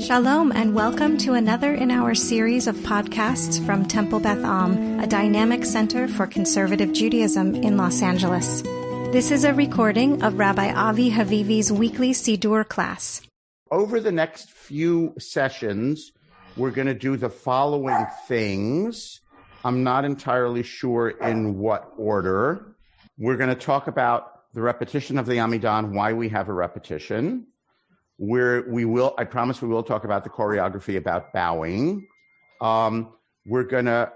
Shalom and welcome to another in our series of podcasts from Temple Beth Am, a dynamic center for conservative Judaism in Los Angeles. This is a recording of Rabbi Avi Havivi's weekly Siddur class. Over the next few sessions, we're going to do the following things. I'm not entirely sure in what order. We're going to talk about the repetition of the Amidah and why we have a repetition. I promise we will talk about the choreography about bowing. We're going to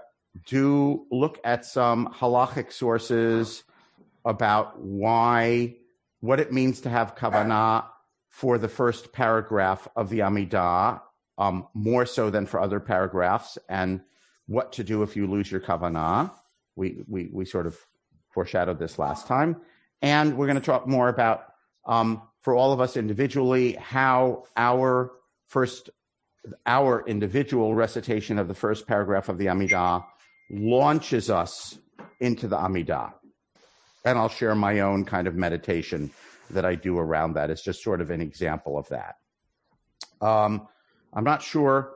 look at some halachic sources about what it means to have kavanah for the first paragraph of the Amidah, more so than for other paragraphs, and what to do if you lose your kavanah. We sort of foreshadowed this last time. And we're going to talk more about for all of us individually, how our individual recitation of the first paragraph of the Amidah launches us into the Amidah. And I'll share my own kind of meditation that I do around that. It's just sort of an example of that. I'm not sure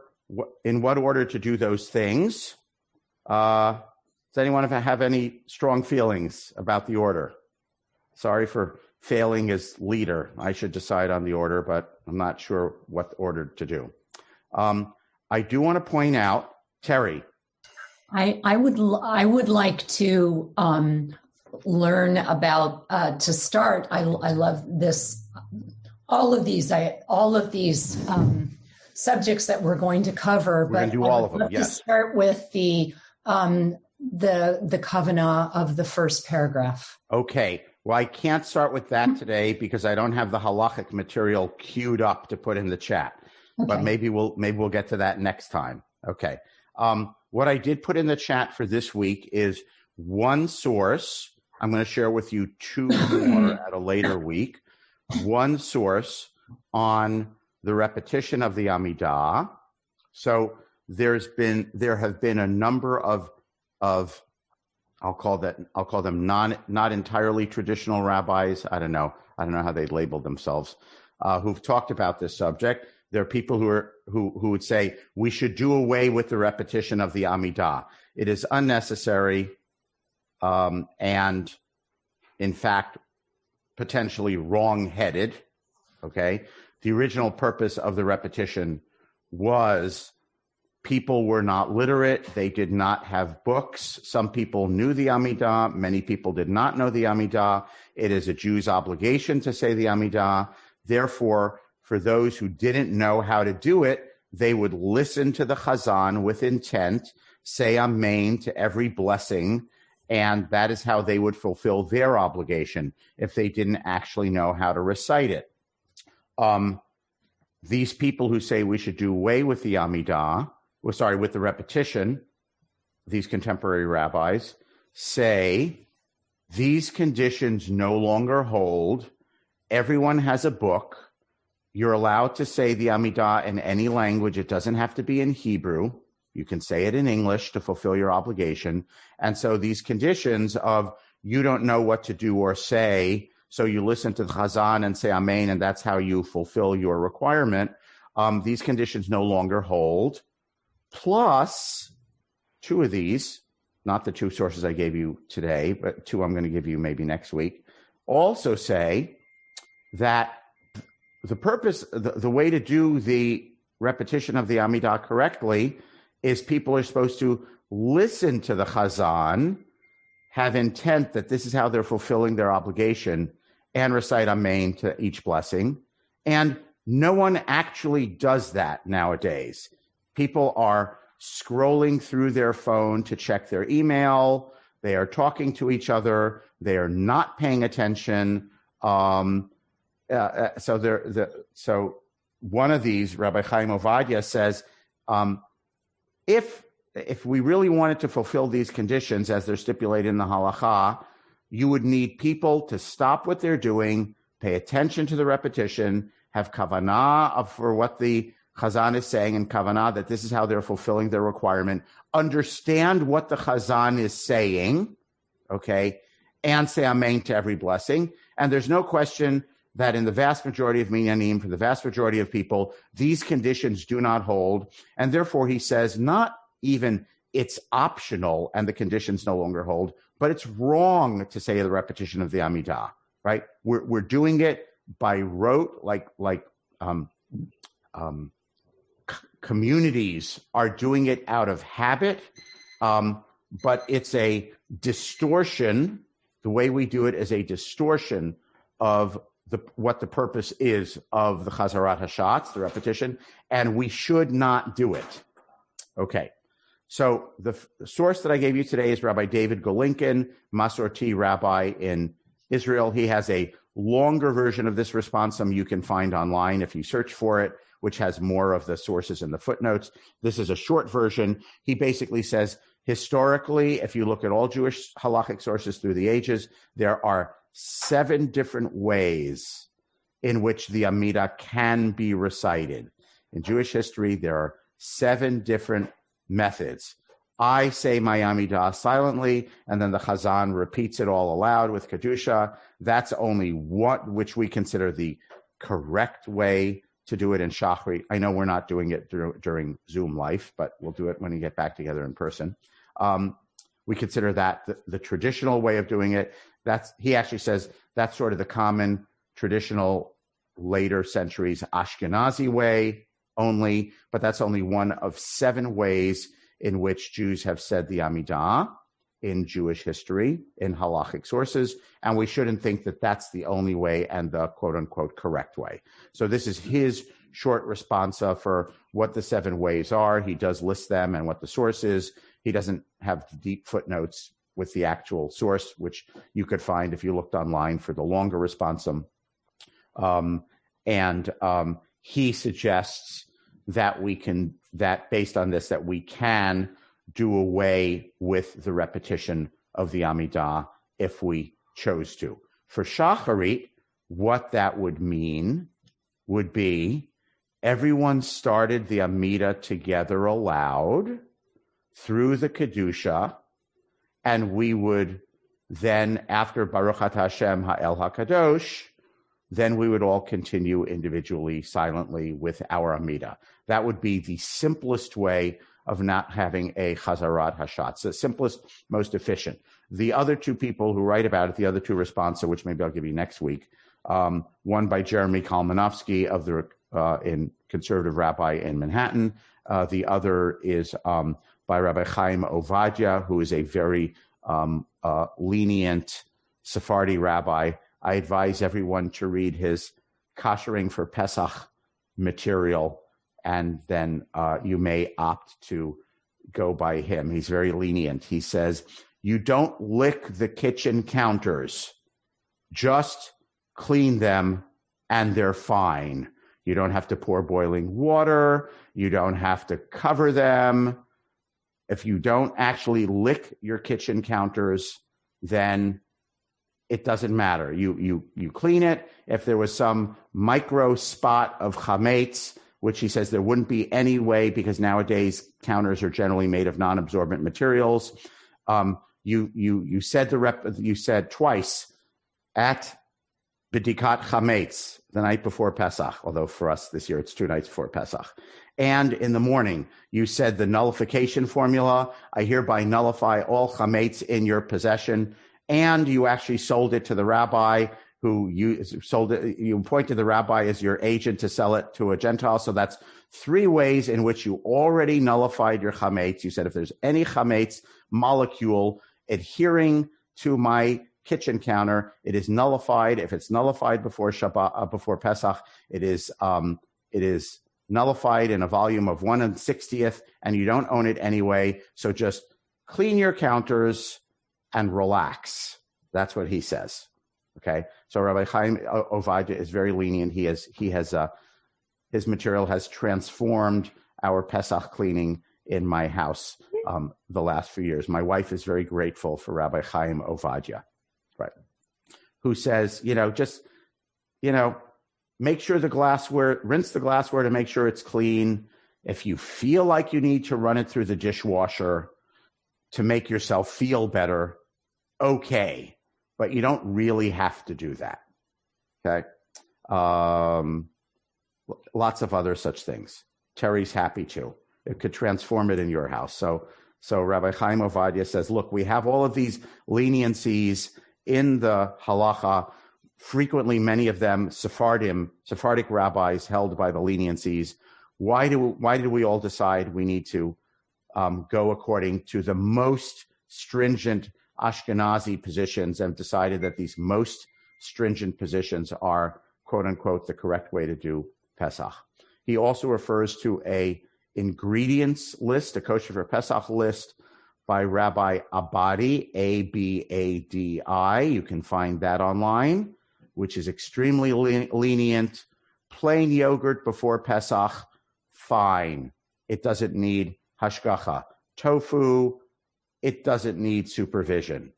in what order to do those things. Does anyone have any strong feelings about the order? Sorry for failing as leader. I should decide on the order, but I'm not sure what order to do. I do want to point out, Terry. I would like to learn about to start. I love this. All of these subjects that we're going to cover. We're going to do all of them. Yes. To start with the kavanah of the first paragraph. Okay. Well, I can't start with that today because I don't have the halachic material queued up to put in the chat. Okay. But maybe we'll get to that next time. Okay. What I did put in the chat for this week is one source. I'm going to share with you two more at a later week. One source on the repetition of the Amidah. So there have been a number of I'll call them not entirely traditional rabbis. I don't know how they label themselves, who've talked about this subject. There are people who would say we should do away with the repetition of the Amidah. It is unnecessary, and in fact, potentially wrong-headed. Okay, the original purpose of the repetition was people were not literate. They did not have books. Some people knew the Amidah. Many people did not know the Amidah. It is a Jew's obligation to say the Amidah. Therefore, for those who didn't know how to do it, they would listen to the Chazan with intent, say Amen to every blessing, and that is how they would fulfill their obligation if they didn't actually know how to recite it. These people who say we should do away with the Amidah, with the repetition, these contemporary rabbis say these conditions no longer hold. Everyone has a book. You're allowed to say the Amidah in any language. It doesn't have to be in Hebrew. You can say it in English to fulfill your obligation. And so these conditions of you don't know what to do or say, so you listen to the Chazan and say Amen, and that's how you fulfill your requirement. These conditions no longer hold. Plus, two of these, not the two sources I gave you today, but two I'm going to give you maybe next week, also say that the purpose, the way to do the repetition of the Amidah correctly is people are supposed to listen to the Chazan, have intent that this is how they're fulfilling their obligation, and recite Amen to each blessing. And no one actually does that nowadays. People are scrolling through their phone to check their email. They are talking to each other. They are not paying attention. So one of these, Rabbi Chaim Ovadia says, if we really wanted to fulfill these conditions as they're stipulated in the halacha, you would need people to stop what they're doing, pay attention to the repetition, have kavanah for what the Chazan is saying, and kavanah that this is how they're fulfilling their requirement, understand what the Chazan is saying, okay, and say Amen to every blessing. And there's no question that in the vast majority of minyanim, for the vast majority of people, these conditions do not hold. And therefore, he says, not even it's optional and the conditions no longer hold, but it's wrong to say the repetition of the Amidah, right? We're doing it by rote, like communities are doing it out of habit, but it's a distortion. The way we do it is a distortion of what the purpose is of the Chazarat Hashatz, the repetition, and we should not do it. Okay, so the source that I gave you today is Rabbi David Golinkin, Masorti rabbi in Israel. He has a longer version of this responsum you can find online if you search for it, which has more of the sources in the footnotes. This is a short version. He basically says, historically, if you look at all Jewish halachic sources through the ages, there are 7 different ways in which the Amidah can be recited. In Jewish history, there are 7 different methods. I say my Amidah silently, and then the Chazan repeats it all aloud with Kedusha. That's only which we consider the correct way to do it in Shachri. I know we're not doing it during Zoom Life, but we'll do it when we get back together in person. We consider that the traditional way of doing it. He actually says that's sort of the common, traditional, later centuries Ashkenazi way only, but that's only one of 7 ways in which Jews have said the Amidah in Jewish history, in halachic sources, and we shouldn't think that that's the only way and the quote-unquote correct way. So this is his short responsa for what the 7 ways are. He does list them and what the source is. He doesn't have deep footnotes with the actual source, which you could find if you looked online for the longer responsum. He suggests that based on this, that we can do away with the repetition of the Amidah if we chose to. For Shacharit, what that would mean would be everyone started the Amidah together aloud through the Kedusha, and we would then, after Baruch Atah Hashem Ha'el HaKadosh, then we would all continue individually, silently with our Amidah. That would be the simplest way of not having a Chazarat Hashatz, the simplest, most efficient. The other 2 people who write about it, the other 2 responsa, which maybe I'll give you next week, one by Jeremy Kalmanovsky of the in conservative rabbi in Manhattan. The other is by Rabbi Chaim Ovadia, who is a very lenient Sephardi rabbi. I advise everyone to read his koshering for Pesach material, and then you may opt to go by him. He's very lenient. He says, you don't lick the kitchen counters, just clean them and they're fine. You don't have to pour boiling water. You don't have to cover them. If you don't actually lick your kitchen counters, then it doesn't matter. You clean it. If there was some micro spot of chametz, which he says there wouldn't be any way because nowadays counters are generally made of non-absorbent materials. You said twice at B'dikat Chametz, the night before Pesach, although for us this year it's 2 nights before Pesach. And in the morning, you said the nullification formula, I hereby nullify all Chametz in your possession. And you actually sold it to the rabbi you appointed the rabbi as your agent to sell it to a Gentile. So that's 3 ways in which you already nullified your chametz. You said if there's any chametz molecule adhering to my kitchen counter, it is nullified. If it's nullified before Shabbat, before Pesach, it is nullified in a volume of 1/60th, and you don't own it anyway. So just clean your counters and relax. That's what he says. Okay, so Rabbi Chaim Ovadia is very lenient. His material has transformed our Pesach cleaning in my house the last few years. My wife is very grateful for Rabbi Chaim Ovadia, right? Who says, make sure rinse the glassware to make sure it's clean. If you feel like you need to run it through the dishwasher to make yourself feel better, okay. But you don't really have to do that, okay? lots of other such things. Terry's happy to. It could transform it in your house. So Rabbi Chaim Ovadia says, look, we have all of these leniencies in the halacha. Frequently, many of them Sephardic rabbis held by the leniencies. Why did we all decide we need to go according to the most stringent Ashkenazi positions and decided that these most stringent positions are, quote unquote, the correct way to do Pesach? He also refers to a ingredients list, a kosher for Pesach list by Rabbi Abadi, Abadi. You can find that online, which is extremely lenient. Plain yogurt before Pesach, fine. It doesn't need hashgacha. Tofu, it doesn't need supervision,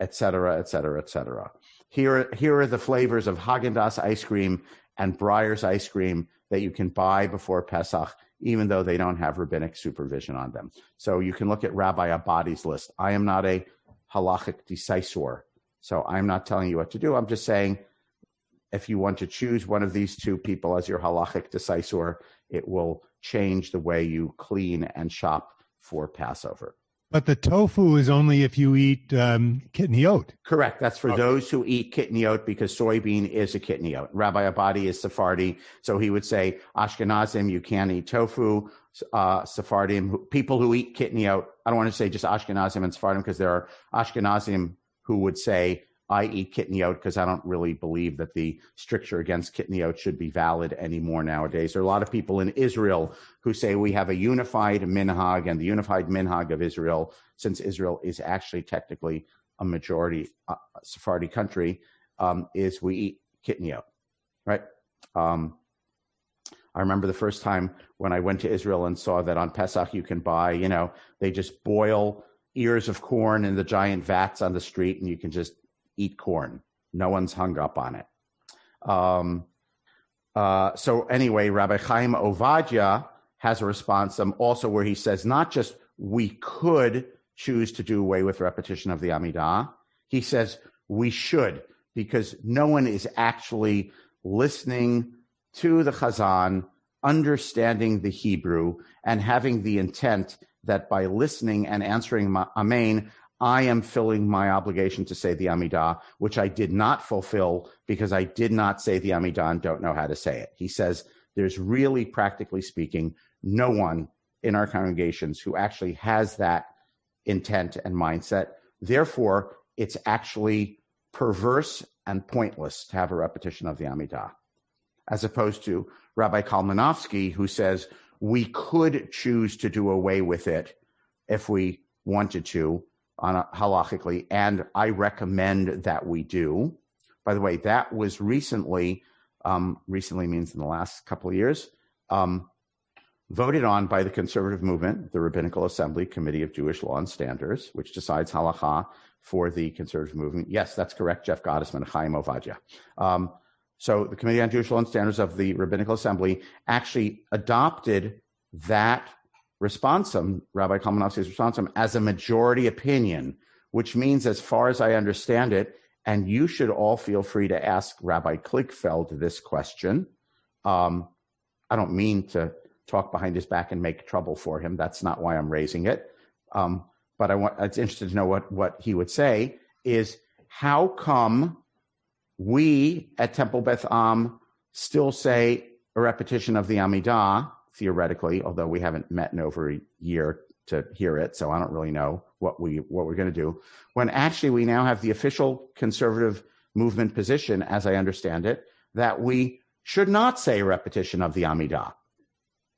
etc., etc., etc. Here are the flavors of Haagen-Dazs ice cream and Breyer's ice cream that you can buy before Pesach, even though they don't have rabbinic supervision on them. So you can look at Rabbi Abadi's list. I am not a halachic decisor, so I'm not telling you what to do. I'm just saying if you want to choose one of these two people as your halachic decisor, it will change the way you clean and shop for Passover. But the tofu is only if you eat kitniot. Correct. That's for those who eat kitniot, because soybean is a kitniot. Rabbi Abadi is Sephardi, so he would say Ashkenazim, you can't eat tofu. Sephardim, people who eat kitniot, I don't want to say just Ashkenazim and Sephardim, because there are Ashkenazim who would say, I eat kitniot because I don't really believe that the stricture against kitniot should be valid anymore nowadays. There are a lot of people in Israel who say we have a unified minhag, and the unified minhag of Israel, since Israel is actually technically a majority Sephardi country, is we eat kitniot, right? I remember the first time when I went to Israel and saw that on Pesach you can buy, they just boil ears of corn in the giant vats on the street, and you can just eat corn. No one's hung up on it. So anyway, Rabbi Chaim Ovadia has a response also where he says not just we could choose to do away with repetition of the Amidah. He says we should, because no one is actually listening to the Chazan, understanding the Hebrew, and having the intent that by listening and answering Amen, I am filling my obligation to say the Amidah, which I did not fulfill because I did not say the Amidah and don't know how to say it. He says there's really, practically speaking, no one in our congregations who actually has that intent and mindset. Therefore, it's actually perverse and pointless to have a repetition of the Amidah, as opposed to Rabbi Kalmanovsky, who says we could choose to do away with it if we wanted to, halachically, and I recommend that we do. By the way, that was recently means in the last couple of years, voted on by the conservative movement, the Rabbinical Assembly Committee of Jewish Law and Standards, which decides halacha for the conservative movement. Yes, that's correct, Jeff Gottesman, Chaim Ovadia. So the Committee on Jewish Law and Standards of the Rabbinical Assembly actually adopted that responsum, Rabbi Kalmanovsky's responsum, as a majority opinion, which means, as far as I understand it, and you should all feel free to ask Rabbi Kligfeld this question. I don't mean to talk behind his back and make trouble for him. That's not why I'm raising it. But it's interesting to know what he would say is, how come we at Temple Beth Am still say a repetition of the Amidah, theoretically, although we haven't met in over a year to hear it, so I don't really know what we're going to do, when actually we now have the official conservative movement position, as I understand it, that we should not say a repetition of the Amidah,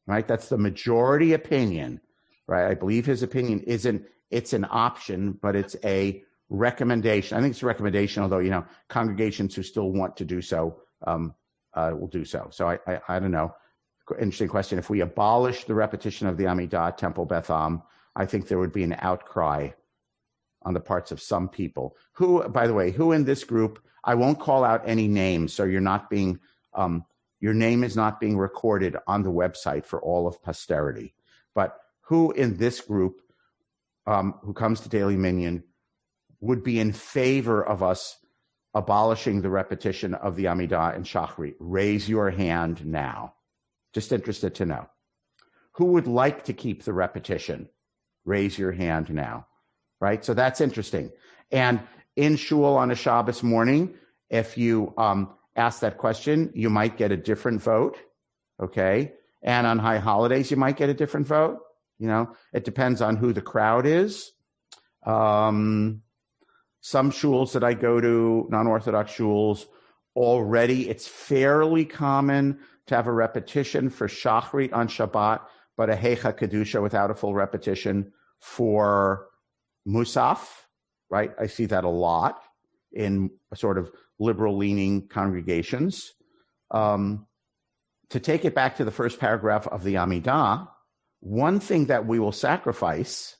right? That's the majority opinion, right? I believe his opinion it's an option, but it's a recommendation. I think it's a recommendation, although, congregations who still want to do so will do so. So I don't know. Interesting question. If we abolish the repetition of the Amidah at Temple Beth Am, I think there would be an outcry on the parts of some people who, by the way, who in this group, I won't call out any names, so you're not being, your name is not being recorded on the website for all of posterity, but who in this group who comes to Daily Minyan would be in favor of us abolishing the repetition of the Amidah and Shachrit? Raise your hand now. Just interested to know. Who would like to keep the repetition? Raise your hand now. Right? So that's interesting. And in shul on a Shabbos morning, if you ask that question, you might get a different vote. Okay? And on high holidays, you might get a different vote. You know, it depends on who the crowd is. Some shuls that I go to, non-Orthodox shuls, already it's fairly common to have a repetition for Shachrit on Shabbat, but a Heicha Kedusha without a full repetition for Musaf, right? I see that a lot in sort of liberal-leaning congregations. To take it back to the first paragraph of the Amidah, one thing that we will sacrifice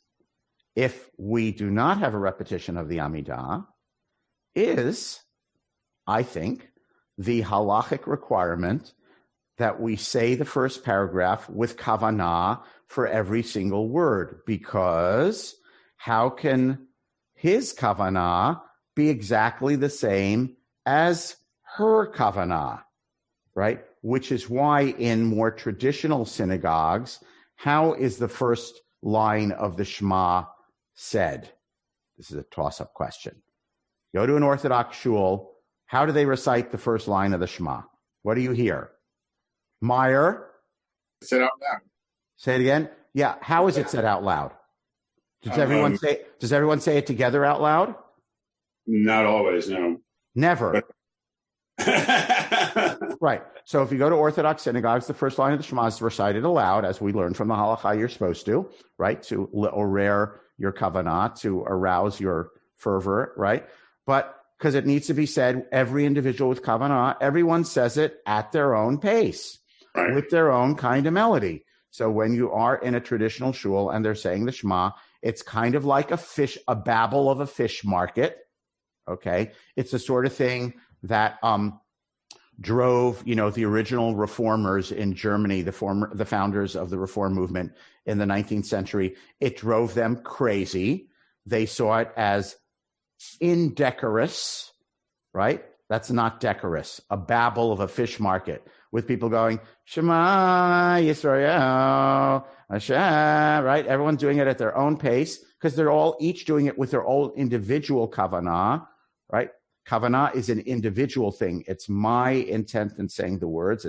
if we do not have a repetition of the Amidah is, I think, the halachic requirement that we say the first paragraph with kavanah for every single word, because how can his kavanah be exactly the same as her kavanah, right? Which is why in more traditional synagogues, how is the first line of the Shema said? This is a toss-up question. Go to an Orthodox shul. How do they recite the first line of the Shema? What do you hear? Meyer? Said out loud. Say it again. Yeah. How is it said out loud? Does everyone say it together out loud? Not always, no. Never. Right. So if you go to Orthodox synagogues, the first line of the Shema is recited aloud, as we learned from the halacha you're supposed to, right? To orer your kavanah, to arouse your fervor, right? But because it needs to be said, every individual with kavanah, everyone says it at their own pace, right, with their own kind of melody. So when you are in a traditional shul and they're saying the Shema, it's kind of like a babble of a fish market. Okay. It's the sort of thing that, drove, the original reformers in Germany, the founders of the reform movement in the 19th century. It drove them crazy. They saw it as indecorous, right? That's not decorous. A babble of a fish market with people going, Shema Yisrael, Hashem, right? Everyone's doing it at their own pace because they're all each doing it with their own individual kavanah, right? Kavanah is an individual thing. It's my intent in saying the words.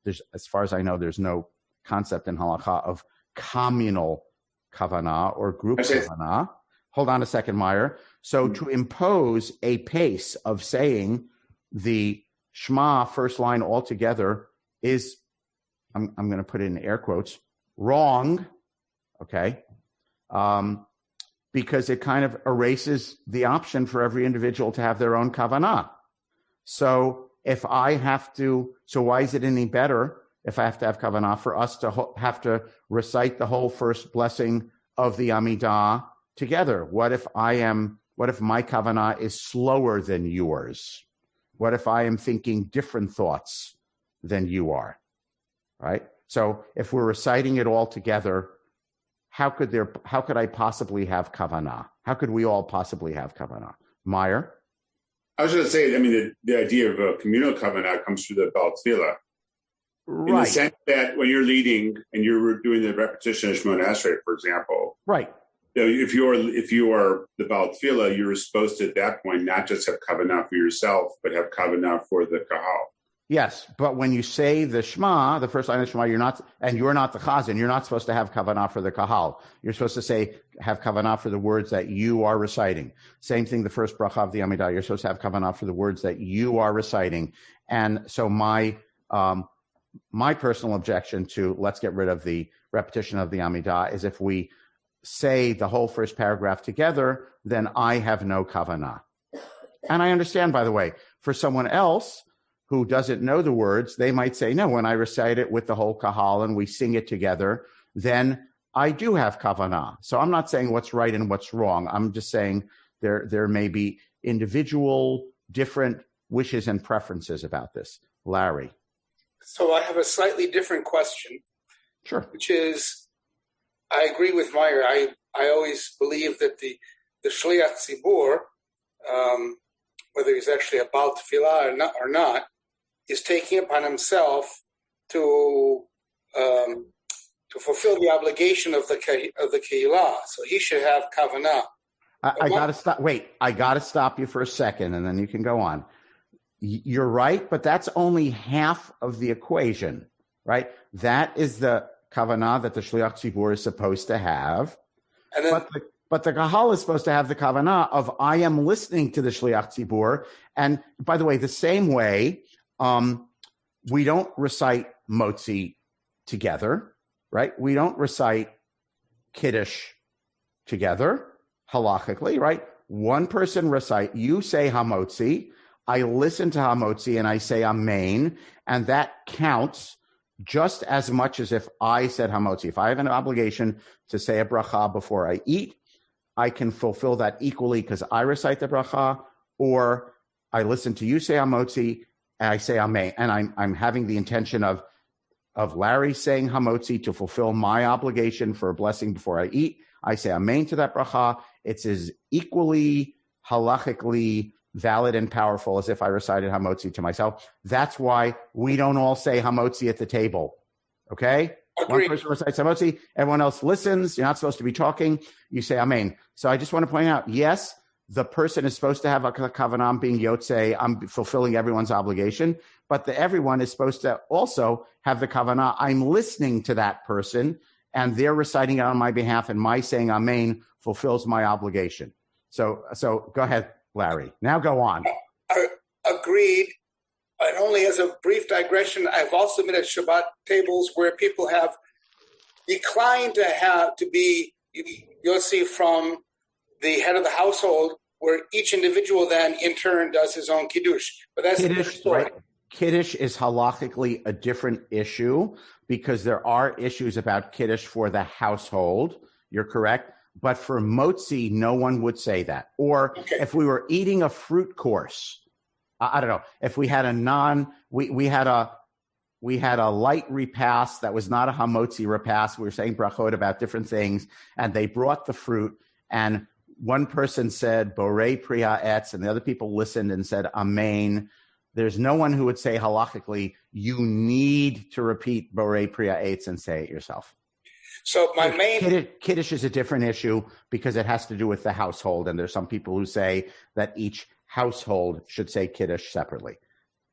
There's, as far as I know, there's no concept in halakha of communal kavanah or group kavanah. Hold on a second, Meyer. So to impose a pace of saying the Shema first line altogether is, I'm going to put it in air quotes, wrong, okay? Because it kind of erases the option for every individual to have their own kavanah. So why is it any better if I have to have kavanah for us to have to recite the whole first blessing of the Amidah together? What if my kavanah is slower than yours? What if I am thinking different thoughts than you are, right? So if we're reciting it all together, how could I possibly have kavanah? How could we all possibly have kavanah? Meyer? I was going to say, the idea of a communal kavanah comes through the Baal Tefillah. Right. In the sense that when you're leading and you're doing the repetition of Shemona Esrei, for example. Right. If you are the Baal Tefillah, you're supposed to, at that point, not just have kavanah for yourself, but have kavanah for the kahal. Yes, but when you say the Shema, the first line of the Shema, you're not the chazan, you're not supposed to have kavanah for the kahal. You're supposed to have kavanah for the words that you are reciting. Same thing, the first bracha of the Amidah, you're supposed to have kavanah for the words that you are reciting. And so my personal objection to let's get rid of the repetition of the Amidah is if we say the whole first paragraph together, then I have no kavanah. And I understand, by the way, for someone else who doesn't know the words, they might say, no, when I recite it with the whole kahal and we sing it together, then I do have kavanah. So I'm not saying what's right and what's wrong. I'm just saying there may be individual different wishes and preferences about this. Larry. So I have a slightly different question. Sure. Which is, I agree with Meyer. I always believe that the Shliach Tzibur whether he's actually about tefillah or not, is taking upon himself to fulfill the obligation of the kehillah. So he should have kavanah. I got to stop. Wait, I got to stop you for a second, and then you can go on. You're right, but that's only half of the equation, right? That is the kavanah that the shliach tzibur is supposed to have. And then, but the kahal is supposed to have the kavanah of I am listening to the shliach tzibur. And by the way, the same way, we don't recite motzi together, right? We don't recite kiddush together, halachically, right? One person recite, you say hamotzi, I listen to hamotzi and I say amen, and that counts just as much as if I said hamotzi. If I have an obligation to say a bracha before I eat, I can fulfill that equally because I recite the bracha, or I listen to you say hamotzi and I say amen, and I'm having the intention of Larry saying hamotzi to fulfill my obligation for a blessing before I eat. I say amen to that bracha. It's as equally halachically valid and powerful as if I recited hamotzi to myself. That's why we don't all say hamotzi at the table. Okay? Agreed. One person recites hamotzi, everyone else listens. You're not supposed to be talking. You say amen. So I just want to point out, yes, the person is supposed to have a kavanah being yotzei. I'm fulfilling everyone's obligation, but everyone is supposed to also have the kavanah. I'm listening to that person, and they're reciting it on my behalf, and my saying amen fulfills my obligation. So go ahead, Larry. Now go on. Agreed. And only as a brief digression, I've also been at Shabbat tables where people have declined to be Yossi from the head of the household, where each individual then in turn does his own kiddush. But that's Kiddush, a different story. right? Kiddush is halachically a different issue because there are issues about kiddush for the household. You're correct. But for motzi, no one would say that. Or if we were eating a fruit course, I don't know, if we had we had a light repast that was not a hamotzi repast. We were saying brachot about different things, and they brought the fruit, and one person said borei priya etz, and the other people listened and said amen. There's no one who would say halachically, you need to repeat borei priya etz and say it yourself. So my main Kiddush is a different issue because it has to do with the household, and there's some people who say that each household should say Kiddush separately.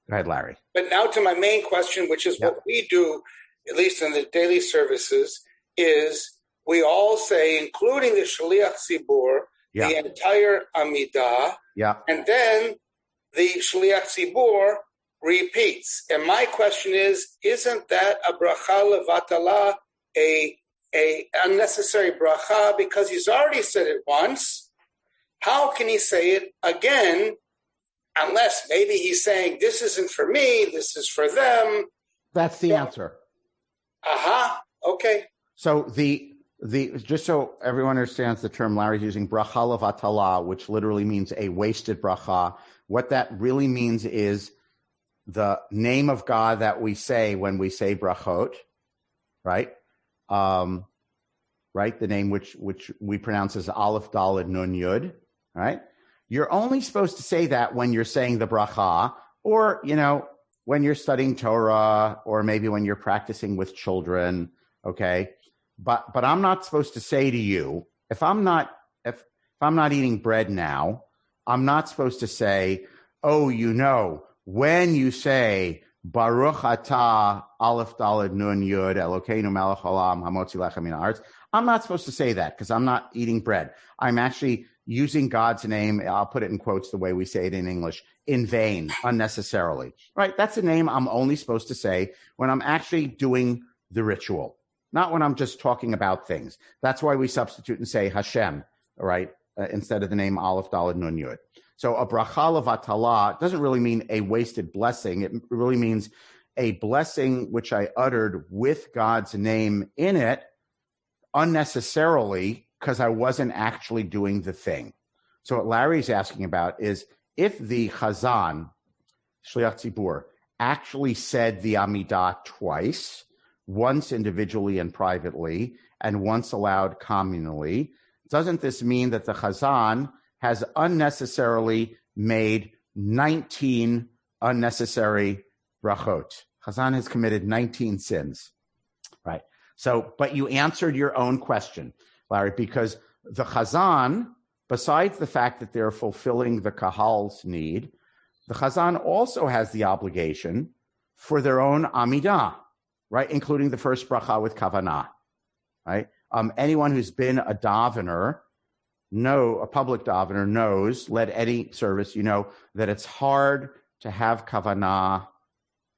Go ahead, Larry. But now to my main question, which is what we do, at least in the daily services, is we all say, including the Shaliach Tzibur, the entire Amidah, and then the Shaliach Tzibur repeats. And my question is, isn't that a bracha levatala, a unnecessary bracha, because he's already said it once? How can he say it again, unless maybe he's saying, this isn't for me, this is for them? That's the answer. Okay. So the just so everyone understands the term Larry's using, bracha levatala, which literally means a wasted bracha. What that really means is the name of God that we say when we say brachot, right? Right? The name which we pronounce as Aleph, Daled, Nun, Yud, right? You're only supposed to say that when you're saying the bracha, or, when you're studying Torah, or maybe when you're practicing with children, okay? But I'm not supposed to say to you, if I'm not eating bread now, I'm not supposed to say, when you say Baruch atah Aleph Daled Nun Yud Elokeinu Melech Haolam Hamotzi Lechem Min Haaretz. I'm not supposed to say that because I'm not eating bread. I'm actually using God's name. I'll put it in quotes the way we say it in English, in vain, unnecessarily. Right? That's a name I'm only supposed to say when I'm actually doing the ritual, not when I'm just talking about things. That's why we substitute and say Hashem, right, instead of the name Aleph Daled Nun Yud. So a bracha levatala doesn't really mean a wasted blessing. It really means a blessing which I uttered with God's name in it unnecessarily because I wasn't actually doing the thing. So what Larry's asking about is if the Chazan, Shliach Tzibur, actually said the Amidah twice, once individually and privately, and once aloud communally, doesn't this mean that the Chazan has unnecessarily made 19 unnecessary brachot. Chazan has committed 19 sins, right? So, but you answered your own question, Larry, because the Chazan, besides the fact that they're fulfilling the Kahal's need, the Chazan also has the obligation for their own Amidah, right? Including the first bracha with kavanah, right? Anyone who's been a davener, a public davener knows, led any service, you know that it's hard to have kavanah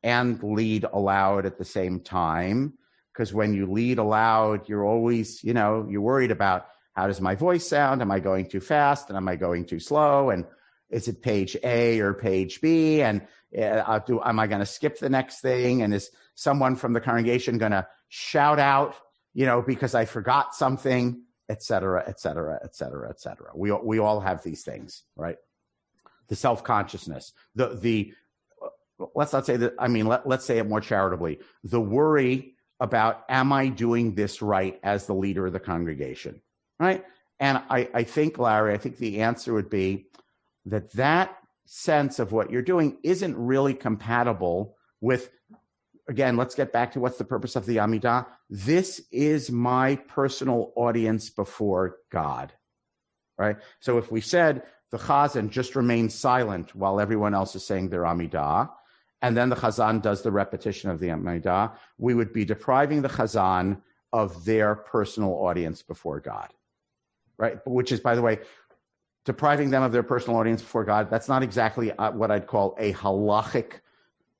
and lead aloud at the same time, because when you lead aloud, you're always, you're worried about how does my voice sound? Am I going too fast? And am I going too slow? And is it page A or page B? And am I going to skip the next thing? And is someone from the congregation going to shout out, because I forgot something, et cetera, et cetera, et cetera, et cetera. We all have these things, right? The self-consciousness, let's not say that, let's say it more charitably. The worry about, am I doing this right as the leader of the congregation, right? And I think, Larry, the answer would be that sense of what you're doing isn't really compatible with, again, let's get back to what's the purpose of the Amidah. This is my personal audience before God, right? So if we said the Chazan just remains silent while everyone else is saying their Amidah, and then the Chazan does the repetition of the Amidah, we would be depriving the Chazan of their personal audience before God, right? Which is, by the way, depriving them of their personal audience before God, that's not exactly what I'd call a halachic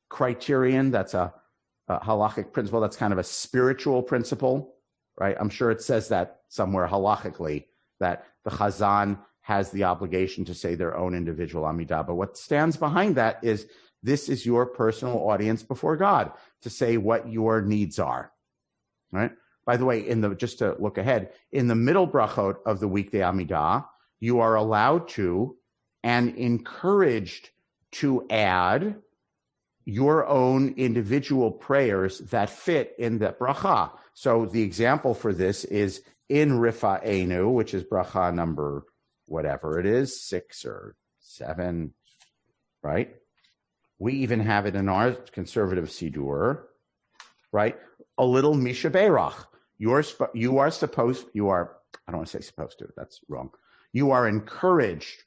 criterion. That's a halachic principle. That's kind of a spiritual principle, right? I'm sure it says that somewhere halachically, that the Chazan has the obligation to say their own individual Amidah. But what stands behind that is, this is your personal audience before God to say what your needs are, right? By the way, just to look ahead, in the middle brachot of the weekday Amidah, you are allowed to and encouraged to add your own individual prayers that fit in the bracha. So the example for this is in Rifa'enu, which is bracha number whatever it is, 6 or 7, right? We even have it in our conservative Siddur, right? A little Misha Beirach. I don't want to say supposed to, that's wrong. You are encouraged,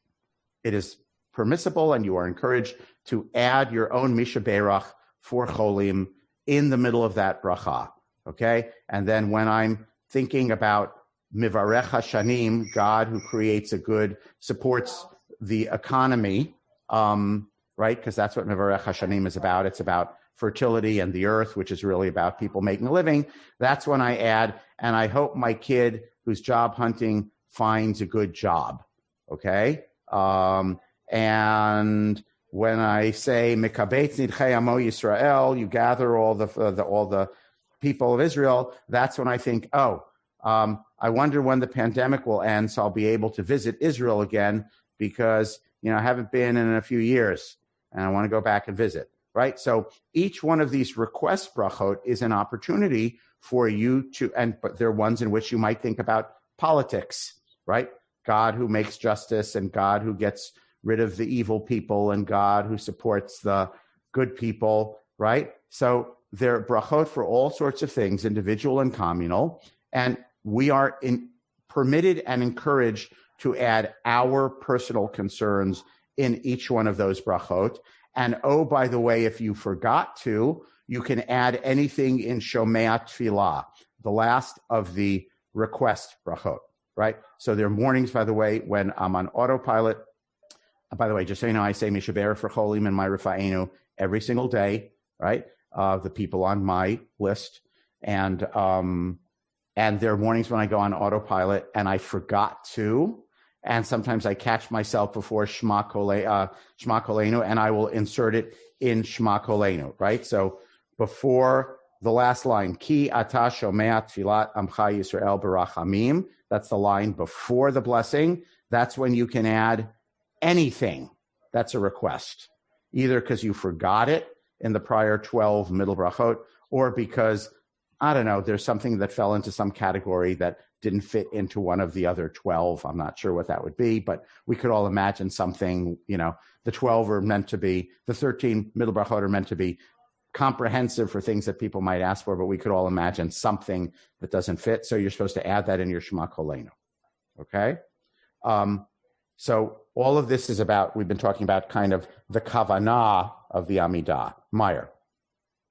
it is permissible, and you are encouraged to add your own Misha Beirach for Cholim in the middle of that bracha, okay? And then when I'm thinking about Mivarech HaShanim, God who creates a good, supports the economy, right? Because that's what Mivarech HaShanim is about. It's about fertility and the earth, which is really about people making a living. That's when I add, and I hope my kid who's job hunting finds a good job, okay? And when I say Mikabetz Nidchei Amo Yisrael, you gather all the people of Israel, that's when I think, I wonder when the pandemic will end, so I'll be able to visit Israel again, because I haven't been in a few years, and I want to go back and visit, right? So each one of these request brachot is an opportunity for you but they're ones in which you might think about politics, right? God who makes justice, and God who gets rid of the evil people, and God who supports the good people, right? So they're brachot for all sorts of things, individual and communal, and we are permitted and encouraged to add our personal concerns in each one of those brachot. And by the way, if you forgot to, you can add anything in Shomea Tfilah, the last of the request brachot, right? So there are mornings, by the way, when I'm on autopilot. By the way, just so you know, I say Misha Beirach for Cholim and my Rifa'enu every single day, right? The people on my list. And there are mornings when I go on autopilot and I forgot to. And sometimes I catch myself before Shema Kolenu, and I will insert it in Shema Kolenu, right? So before the last line, Ki ata shomea tfilat amcha Yisrael barachamim, that's the line before the blessing. That's when you can add anything that's a request, either because you forgot it in the prior 12 middle brachot, or because I don't know, there's something that fell into some category that didn't fit into one of the other 12. I'm not sure what that would be, but we could all imagine something, the 12 are meant to be, the 13 middle brachot are meant to be comprehensive for things that people might ask for, but we could all imagine something that doesn't fit. So you're supposed to add that in your Shema Kolenu. Okay? So all of this is about, we've been talking about kind of the kavanah of the Amidah. Meyer.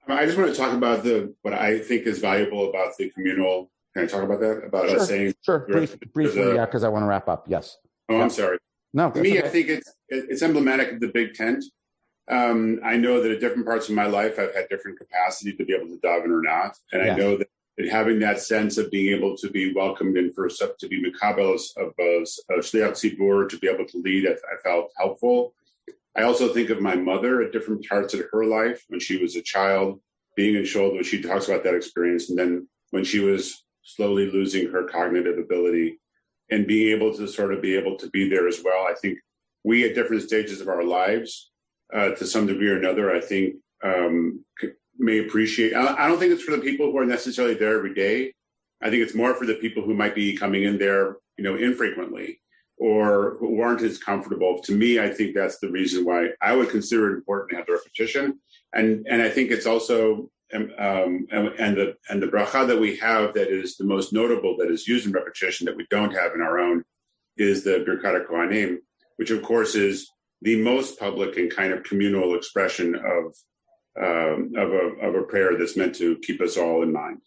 I just want to talk about what I think is valuable about the communal. Can I talk about that? About us saying. Sure, briefly, yeah, because I want to wrap up. Yes. Oh, I'm sorry. No, to me, okay. I think it's emblematic of the big tent. I know that at different parts of my life, I've had different capacity to be able to daven or not. And I know that having that sense of being able to be welcomed in to be mekabelos of shliach tzibur, to be able to lead, I felt helpful. I also think of my mother at different parts of her life when she was a child, being in Shoulder, when she talks about that experience. And then when she was slowly losing her cognitive ability and being able to sort of be able to be there as well. I think we at different stages of our lives, to some degree or another, I think may appreciate. I don't think it's for the people who are necessarily there every day. I think it's more for the people who might be coming in there, infrequently or who aren't as comfortable. To me, I think that's the reason why I would consider it important to have the repetition. And I think it's also and the bracha that we have that is the most notable that is used in repetition that we don't have in our own is the Birkat HaKohanim, which of course is the most public and kind of communal expression of a prayer that's meant to keep us all in mind.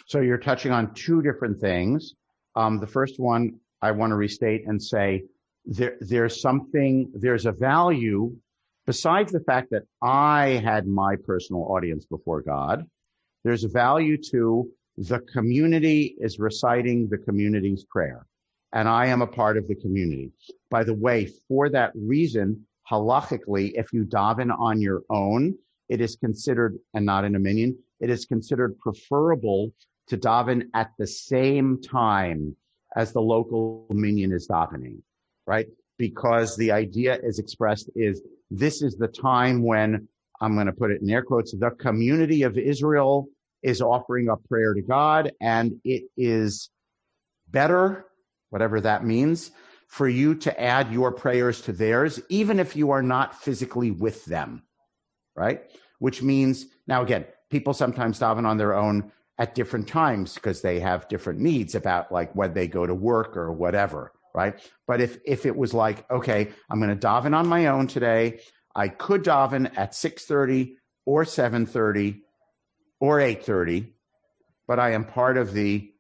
So you're touching on two different things. The first one I want to restate and say there's a value besides the fact that I had my personal audience before God. There's a value to the community is reciting the community's prayer, and I am a part of the community. By the way, for that reason, halachically, if you daven on your own, it is considered, and not in a minyan, it is considered preferable to daven at the same time as the local minyan is davening, right? Because the idea is expressed is this is the time when, I'm going to put it in air quotes, the community of Israel is offering up prayer to God, and it is better, whatever that means, for you to add your prayers to theirs, even if you are not physically with them, right? Which means, now again, people sometimes daven on their own at different times because they have different needs about like when they go to work or whatever, right? But if it was like, okay, I'm going to daven on my own today, I could daven at 6:30 or 7:30 or 8:30, but I am part of the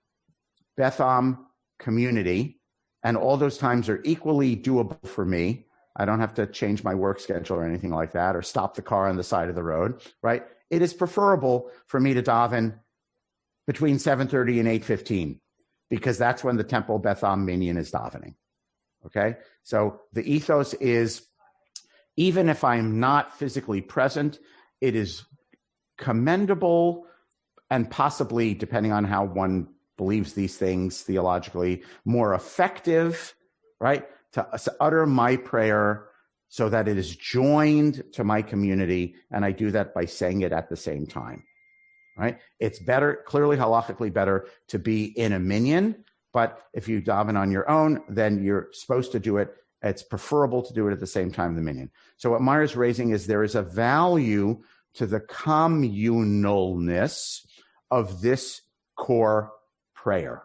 Beth Am community, and all those times are equally doable for me. I don't have to change my work schedule or anything like that, or stop the car on the side of the road, right? It is preferable for me to daven between 7:30 and 8:15, because that's when the Temple Beth Am Minyan is davening, okay? So the ethos is, even if I'm not physically present, it is commendable and possibly, depending on how one believes these things theologically, more effective, right, to utter my prayer so that it is joined to my community, and I do that by saying it at the same time, right? It's better, clearly halachically better, to be in a minyan, but if you daven on your own, then you're supposed to do it. It's preferable to do it at the same time the minyan. So what Myra's raising is there is a value to the communalness of this core prayer.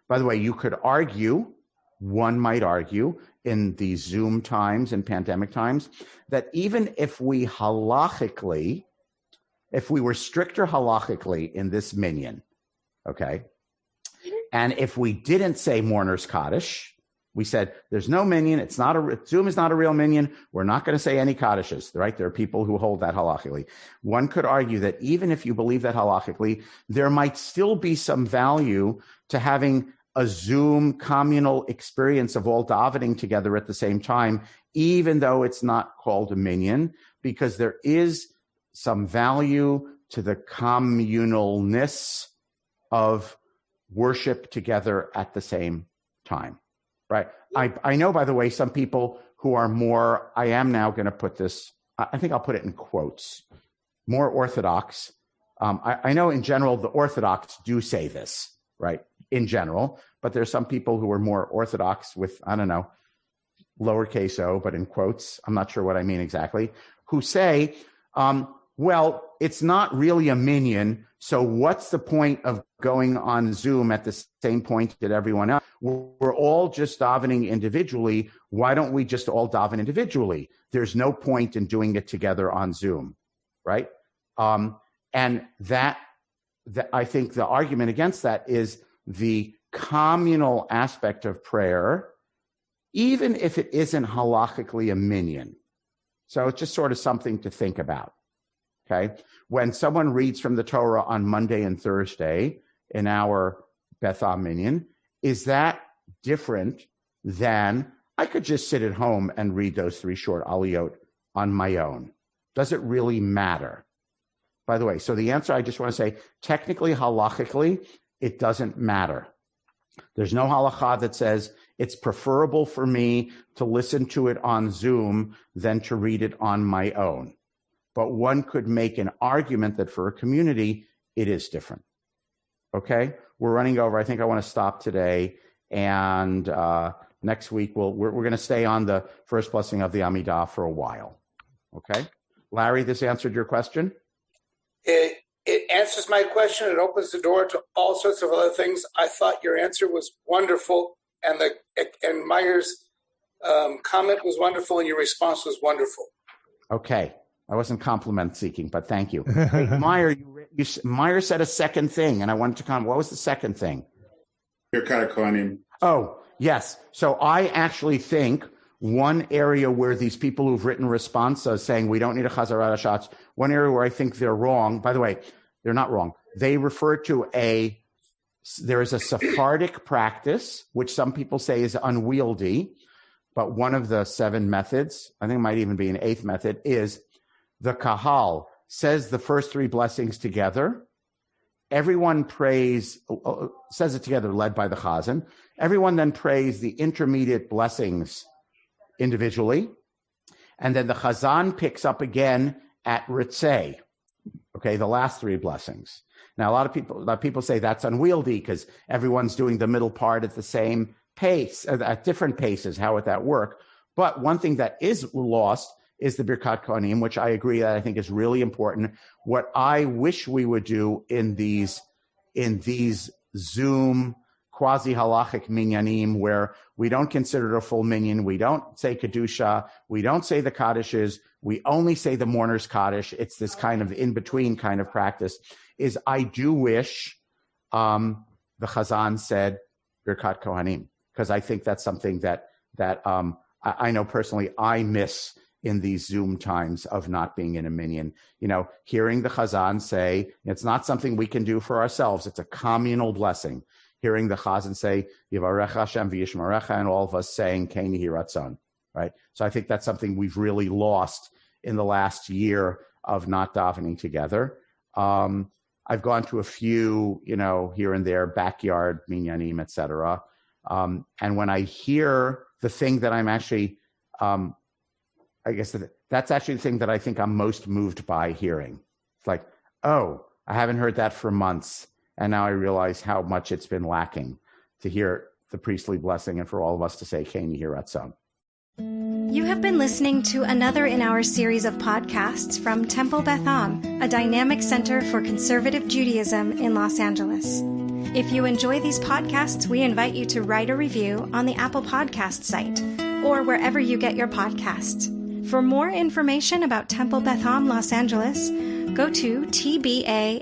By the way, you could argue, one might argue, in these Zoom times and pandemic times, that even if we were stricter halachically in this minyan, okay, and if we didn't say mourner's Kaddish, we said, there's no minyan, Zoom is not a real minyan, we're not going to say any Kaddishes, right? There are people who hold that halachically. One could argue that even if you believe that halachically, there might still be some value to having a Zoom communal experience of all davening together at the same time, even though it's not called a minyan, because there is some value to the communalness of worship together at the same time. Right. I know, by the way, some people who are more, I am now going to put this, I think I'll put it in quotes, more orthodox I know in general the Orthodox do say this, right? In general, but there's some people who are more Orthodox with, I don't know, lowercase o, but in quotes, I'm not sure what I mean exactly, who say, well, it's not really a minyan, so what's the point of going on Zoom at the same point that everyone else? We're all just davening individually. Why don't we just all daven individually? There's no point in doing it together on Zoom, right? And that I think the argument against that is the communal aspect of prayer, even if it isn't halachically a minyan. So it's just sort of something to think about. Okay, when someone reads from the Torah on Monday and Thursday in our Beth minyan, is that different than I could just sit at home and read those 3 short aliyot on my own? Does it really matter? By the way, so the answer, I just want to say, technically, halachically, it doesn't matter. There's no halacha that says it's preferable for me to listen to it on Zoom than to read it on my own. But one could make an argument that for a community, it is different. Okay? We're running over. I think I want to stop today. And next week, we're going to stay on the first blessing of the Amidah for a while. Okay? Larry, this answered your question? It answers my question. It opens the door to all sorts of other things. I thought your answer was wonderful. And Meyer's comment was wonderful, and your response was wonderful. Okay. I wasn't compliment seeking, but thank you. Hey, Meyer, Meyer said a second thing, and I wanted to comment. What was the second thing? Birkat Kohanim. Oh, yes. So I actually think one area where these people who've written responses saying we don't need a Chazarat HaShatz, one area where I think they're wrong, by the way, they're not wrong. They refer to there is a Sephardic practice, which some people say is unwieldy, but one of the 7 methods, I think it might even be an 8th method, is the Kahal says the first 3 blessings together. Everyone prays, says it together, led by the Chazan. Everyone then prays the intermediate blessings individually. And then the Chazan picks up again at Ritzeh, okay, the last 3 blessings. Now, a lot of people say that's unwieldy because everyone's doing the middle part at the same pace, at different paces. How would that work? But one thing that is lost is the Birkat Kohanim, which I agree that I think is really important. What I wish we would do in these Zoom quasi-halachic minyanim, where we don't consider it a full minyan, we don't say Kedusha, we don't say the Kaddishes, we only say the mourner's Kaddish. It's this kind of in-between kind of practice, is I do wish the Chazan said Birkat Kohanim, because I think that's something that I know personally I miss in these Zoom times of not being in a minyan. You know, hearing the Chazan say, it's not something we can do for ourselves. It's a communal blessing. Hearing the Chazan say, Yivarecha Hashem v'yishmerecha, and all of us saying, Kein Yehi Ratzon, right? So I think that's something we've really lost in the last year of not davening together. I've gone to a few, here and there, backyard minyanim, et cetera. And when I hear the thing that I'm actually, I guess that's actually the thing that I think I'm most moved by hearing. It's like, oh, I haven't heard that for months. And now I realize how much it's been lacking to hear the priestly blessing and for all of us to say, Kein Yehi Ratzon. You have been listening to another in our series of podcasts from Temple Beth Am, a dynamic center for conservative Judaism in Los Angeles. If you enjoy these podcasts, we invite you to write a review on the Apple Podcast site or wherever you get your podcasts. For more information about Temple Beth Am Los Angeles, go to tbala.org.